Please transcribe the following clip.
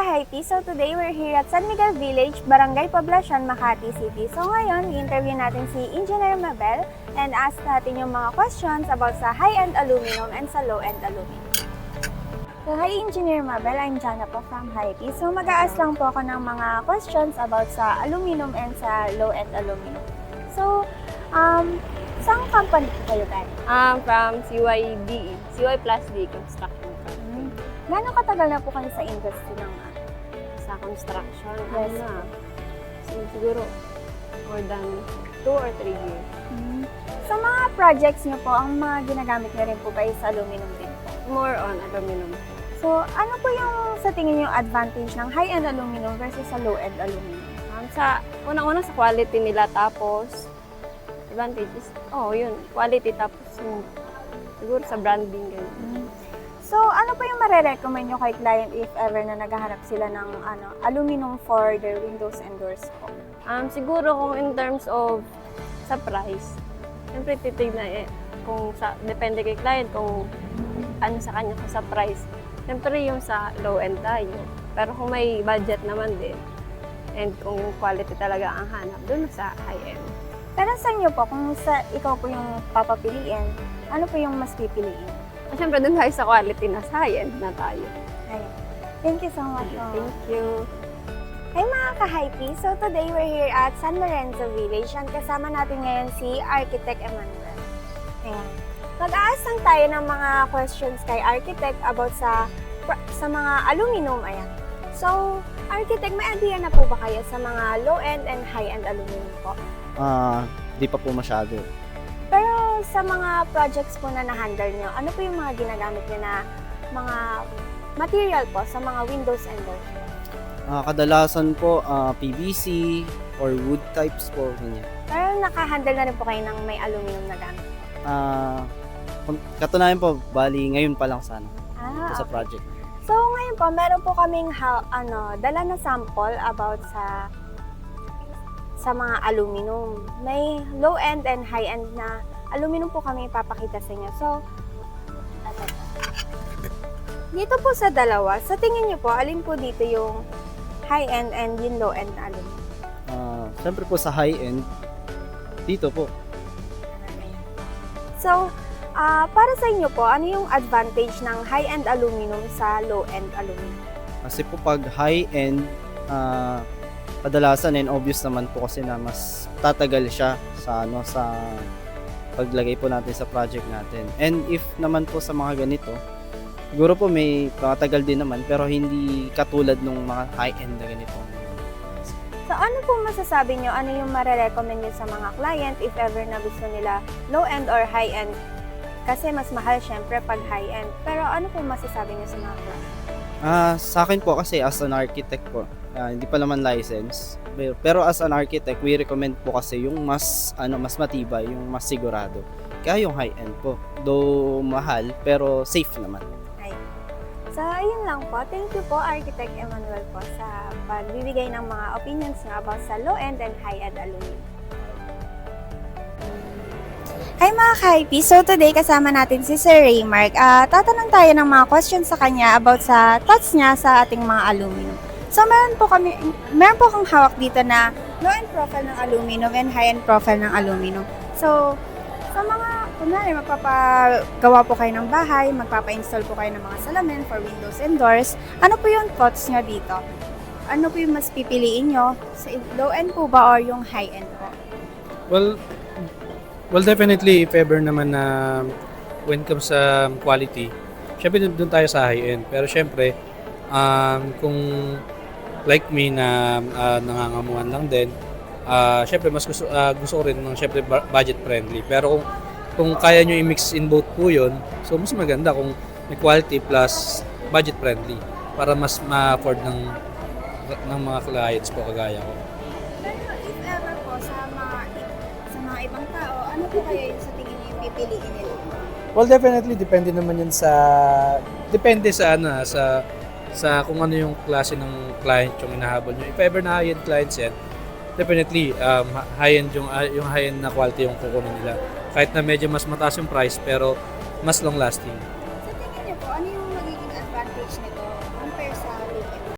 ka-hypey! So today we're here at San Miguel Village, Barangay Poblacion, Makati City. So ngayon, i-interview natin si Engineer Mabel and ask natin yung mga questions about sa high-end aluminum and sa low-end aluminum. So hi Engineer Mabel, I'm Jana po from Hypey. So mag-a-ask lang po ako ng mga questions about sa aluminum and sa low-end aluminum. So, saan company po kayo guys? From CYDE, CY Plus D Construction. Gano'ng katagal na po kayo sa industry ng Sa construction, Yes. siguro more than 2 or 3 years. Sa mga projects niyo po, ang mga ginagamit niyo rin po ba is aluminum din po? More on aluminum. So, ano po yung sa tingin niyo advantage ng high-end aluminum versus sa low-end aluminum? Sa unang-una sa quality nila, tapos advantages, yun, quality, tapos yung, siguro sa branding, ganyan. So, ano po yung marerecommend nyo kay client if ever na naghahanap sila ng aluminum for their windows and doors po? Siguro kung in terms of sa price, siyempre titignan kung depende kay client kung ano sa kanya sa price. Siyempre yung sa low end tayo. Pero kung may budget naman din, and kung yung quality talaga ang hanap, dun sa high end. Pero sa inyo po, kung ikaw po yung papapiliin, ano po yung mas pipiliin? Siyempre dun tayo sa quality na sa high end na tayo. Ayun. Thank you so much. Thank you. Hey mga ka-hypey! So today we're here at San Lorenzo Village and kasama natin ngayon si Architect Emmanuel. Ayan. Mag-aas lang tayo ng mga questions kay Architect about sa mga aluminum. Ayan. So, Architect, may idea na po ba kayo sa mga low-end and high-end aluminum po? Di pa po masyado. Pero sa mga projects po na na-handle nyo, ano po yung mga ginagamit nyo na mga material po sa mga windows and doors? Kadalasan po PVC or wood types po, ganyan. Pero naka-handle na rin po kayo ng may aluminum na gamit? Katunayan po, bali ngayon pa lang sana ito sa Okay. project. So ngayon po, meron po kaming dala na sample about sa mga aluminum. May low-end and high-end na aluminum po kami ipapakita sa inyo. So, dito po sa dalawa, sa tingin niyo po, alin po dito yung high-end and yung low-end na aluminum? Siyempre po sa high-end, dito po. So, para sa inyo po, ano yung advantage ng high-end aluminum sa low-end aluminum? Kasi po pag high-end, kadalasan and obvious naman po kasi na mas tatagal siya sa paglagay po natin sa project natin. And if naman po sa mga ganito, siguro po may matagal din naman pero hindi katulad ng mga high-end na ganito. So, ano po masasabi nyo? Ano yung marerecommend nyo sa mga client if ever na gusto nila low-end or high-end? Kasi mas mahal syempre pag high-end. Pero ano po masasabi nyo sa mga client? Sa akin po kasi as an architect po, hindi pa naman license. Pero as an architect, we recommend po kasi yung mas matibay, yung mas sigurado. Kaya yung high-end po. Though mahal, pero safe naman. So, ayun lang po. Thank you po, Architect Emmanuel po, sa pagbibigay ng mga opinions niya about sa low-end and high-end aluminum. Hi mga ka-hypey! So today kasama natin si Sir Raymark. Tatanong tayo ng mga questions sa kanya about sa thoughts niya sa ating mga aluminum. So meron po kang hawak dito na low-end profile ng aluminum and high-end profile ng aluminum. So sa mga, kunwari magpapagawa po kayo ng bahay, magpapa-install po kayo ng mga salamin for windows and doors, ano po yung thoughts niya dito? Ano po yung mas pipiliin nyo? Sa low-end po ba or yung high-end po? Well, definitely, if ever naman na when it comes sa quality, syempre doon tayo sa high-end. Pero syempre, kung like me na nangangamuhan lang din, syempre mas gusto ko rin ng syempre budget friendly. Pero kung kaya nyo i-mix in both po yun, so mas maganda kung may quality plus budget friendly para mas ma-afford ng mga clients po kagaya ko. Pero if ever po sa mga ibang tao, ano po kaya yung sa tingin niyo yung pipiliin nila? Well, definitely depende naman yun sa kung ano yung klase ng client yung inahabol nyo. If ever na high-end clients yan, definitely high-end yung high-end na quality yung kukunin nila. Kahit na medyo mas mataas yung price pero mas long lasting. Sa tingin niyo po, ano yung magiging advantage nito